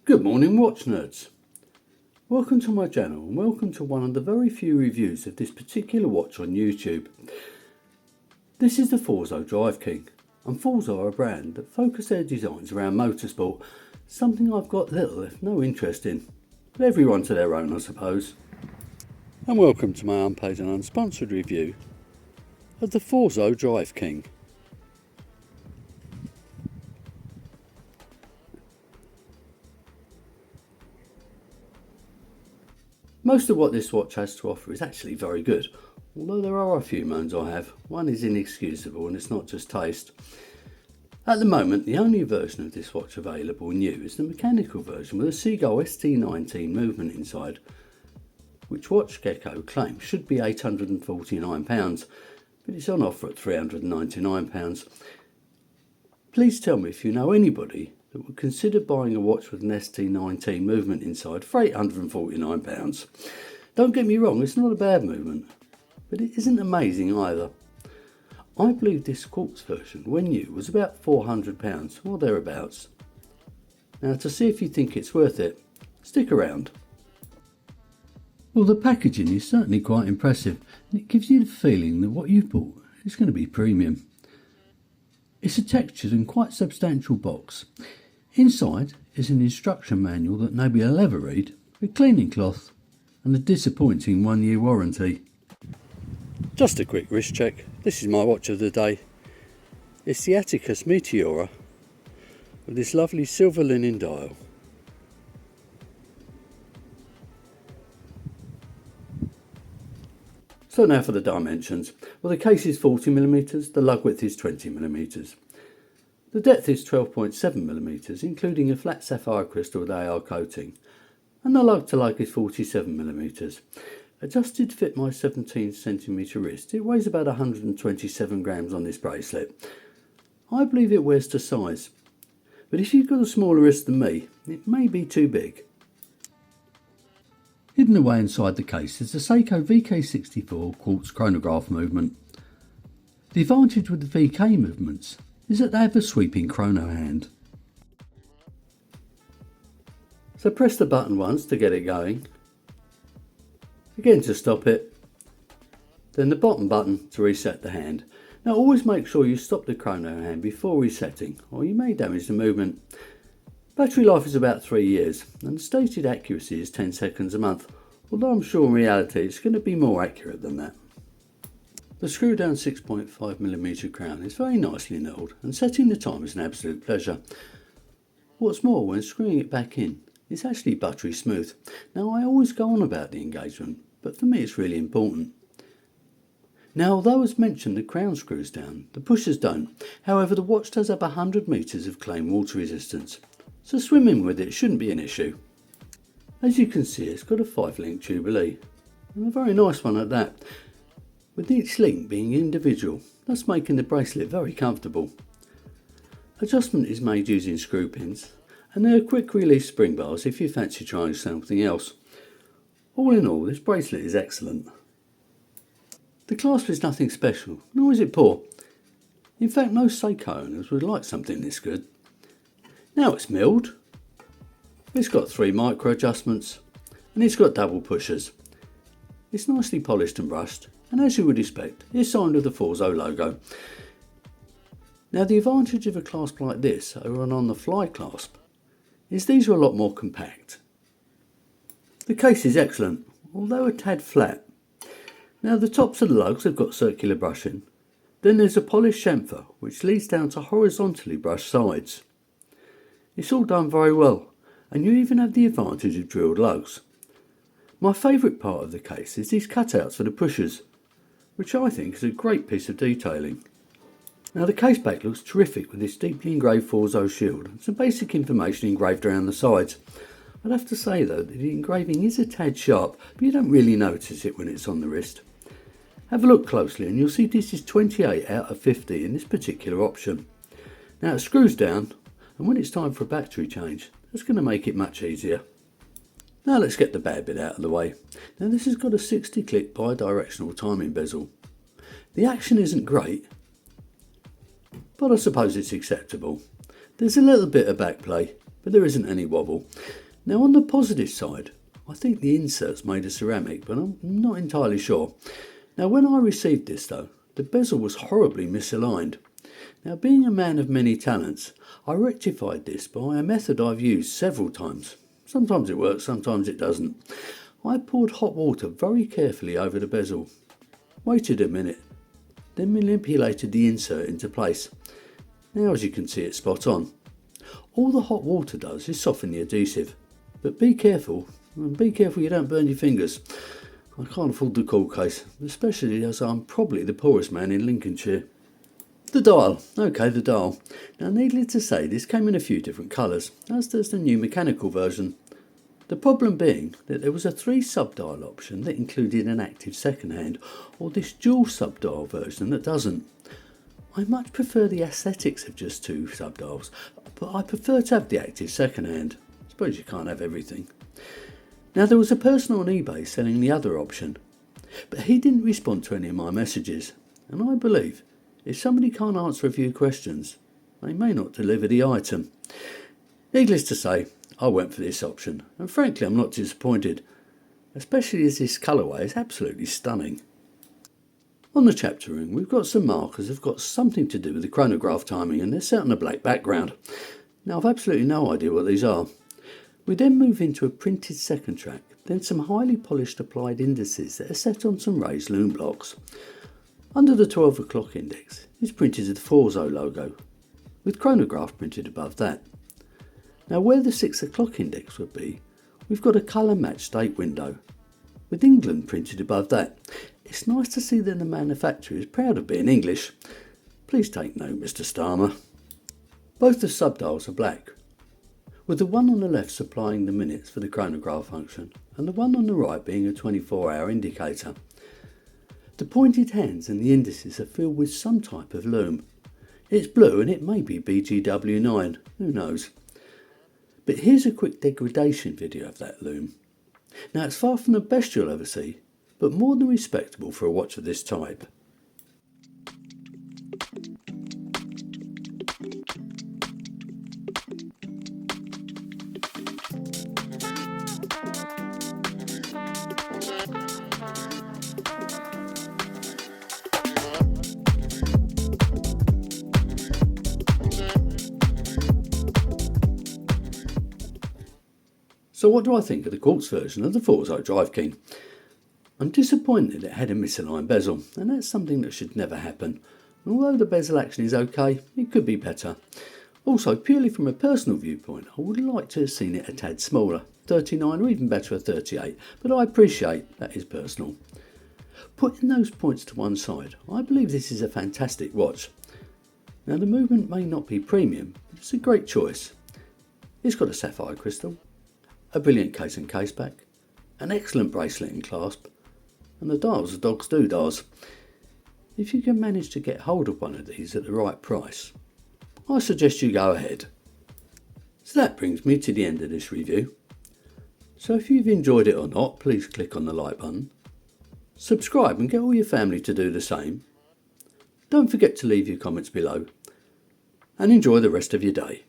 Good morning, watch nerds. Welcome to my channel and welcome to one of the very few reviews of this particular watch on YouTube. This is the Forzo Drive King, and Forzo are a brand that focus their designs around motorsport, something I've got little if no interest in, but everyone to their own I suppose. And welcome to my unpaid and unsponsored review of the Forzo Drive King. Most of what this watch has to offer is actually very good, although there are a few moans I have. One is inexcusable and it's not just taste. At the moment, the only version of this watch available new is the mechanical version with a Seagull ST19 movement inside, which WatchGecko claims should be £849, but it's on offer at £399. Please tell me if you know anybody that would consider buying a watch with an ST19 movement inside for £849. Don't get me wrong, it's not a bad movement, but it isn't amazing either. I believe this quartz version, when new, was about £400 or thereabouts. Now to see if you think it's worth it, stick around. Well, the packaging is certainly quite impressive and it gives you the feeling that what you've bought is going to be premium. It's a textured and quite substantial box. Inside is an instruction manual that nobody will ever read, a cleaning cloth and a disappointing 1-year warranty. Just a quick wrist check. This is my watch of the day. It's the Atticus Meteora with this lovely silver linen dial. So now for the dimensions. Well, the case is 40mm, the lug width is 20mm. The depth is 12.7mm, including a flat sapphire crystal with AR coating, and the lug to lug is 47mm. Adjusted to fit my 17cm wrist, it weighs about 127 grams on this bracelet. I believe it wears to size, but if you've got a smaller wrist than me, it may be too big. Hidden away inside the case is the Seiko VK64 quartz chronograph movement. The advantage with the VK movements is that they have a sweeping chrono hand. So press the button once to get it going, again to stop it, then the bottom button to reset the hand. Now always make sure you stop the chrono hand before resetting or you may damage the movement. Battery life is about 3 years and the stated accuracy is 10 seconds a month, although I'm sure in reality it's going to be more accurate than that. The screw down 6.5mm crown is very nicely knurled and setting the time is an absolute pleasure. What's more, when screwing it back in, it's actually buttery smooth. Now I always go on about the engagement, but for me it's really important. Now although as mentioned the crown screws down, the pushers don't. However, the watch does have 100 metres of claim water resistance, so swimming with it shouldn't be an issue. As you can see, it's got a 5-link Jubilee, and a very nice one at that, with each link being individual, thus making the bracelet very comfortable. Adjustment is made using screw pins, and there are quick release spring bars if you fancy trying something else. All in all, this bracelet is excellent. The clasp is nothing special, nor is it poor. In fact, most Seiko owners would like something this good. Now it's milled, it's got 3 micro adjustments, and it's got double pushers. It's nicely polished and brushed, and as you would expect, it's signed with the Forzo logo. Now the advantage of a clasp like this over an on-the-fly clasp is these are a lot more compact. The case is excellent, although a tad flat. Now the tops of the lugs have got circular brushing, then there's a polished chamfer which leads down to horizontally brushed sides. It's all done very well, and you even have the advantage of drilled lugs. My favourite part of the case is these cutouts for the pushers, which I think is a great piece of detailing. Now the case back looks terrific with this deeply engraved Forzo shield and some basic information engraved around the sides. I'd have to say though that the engraving is a tad sharp, but you don't really notice it when it's on the wrist. Have a look closely and you'll see this is 28 out of 50 in this particular option. Now it screws down, and when it's time for a battery change, that's going to make it much easier. Now let's get the bad bit out of the way. Now this has got a 60 click bi-directional timing bezel. The action isn't great, but I suppose it's acceptable. There's a little bit of backplay, but there isn't any wobble. Now on the positive side, I think the insert's made of ceramic, but I'm not entirely sure. Now when I received this though, the bezel was horribly misaligned. Now being a man of many talents, I rectified this by a method I've used several times. Sometimes it works, sometimes it doesn't. I poured hot water very carefully over the bezel, waited a minute, then manipulated the insert into place. Now as you can see it's spot on. All the hot water does is soften the adhesive, but be careful you don't burn your fingers. I can't afford the court case, especially as I'm probably the poorest man in Lincolnshire. The dial. Okay, the dial. Now needless to say this came in a few different colours, as does the new mechanical version. The problem being that there was a 3 sub-dial option that included an active second hand, or this dual sub-dial version that doesn't. I much prefer the aesthetics of just 2 sub-dials, but I prefer to have the active second hand. I suppose you can't have everything. Now there was a person on eBay selling the other option, but he didn't respond to any of my messages, and I believe if somebody can't answer a few questions, they may not deliver the item. Needless to say, I went for this option, and frankly I'm not disappointed, especially as this colourway is absolutely stunning. On the chapter ring we've got some markers that have got something to do with the chronograph timing, and they're set on a black background. Now I've absolutely no idea what these are. We then move into a printed second track, then some highly polished applied indices that are set on some raised loom blocks. Under the 12 o'clock index is printed the Forzo logo, with chronograph printed above that. Now where the 6 o'clock index would be, we've got a colour matched date window, with England printed above that. It's nice to see that the manufacturer is proud of being English. Please take note, Mr. Starmer. Both the subdials are black, with the one on the left supplying the minutes for the chronograph function, and the one on the right being a 24-hour indicator. The pointed hands and the indices are filled with some type of loom. It's blue and it may be BGW9, who knows. But here's a quick degradation video of that loom. Now it's far from the best you'll ever see, but more than respectable for a watch of this type. So what do I think of the quartz version of the Forzo Drive King? I'm disappointed it had a misaligned bezel, and that's something that should never happen. Although the bezel action is okay, it could be better. Also, purely from a personal viewpoint, I would like to have seen it a tad smaller, 39 or even better a 38, but I appreciate that is personal. Putting those points to one side, I believe this is a fantastic watch. Now the movement may not be premium, but it's a great choice. It's got a sapphire crystal, a brilliant case and case back, an excellent bracelet and clasp, and the dials are dog's doodahs. If you can manage to get hold of one of these at the right price, I suggest you go ahead. So that brings me to the end of this review. So if you've enjoyed it or not, please click on the like button, subscribe and get all your family to do the same. Don't forget to leave your comments below, and enjoy the rest of your day.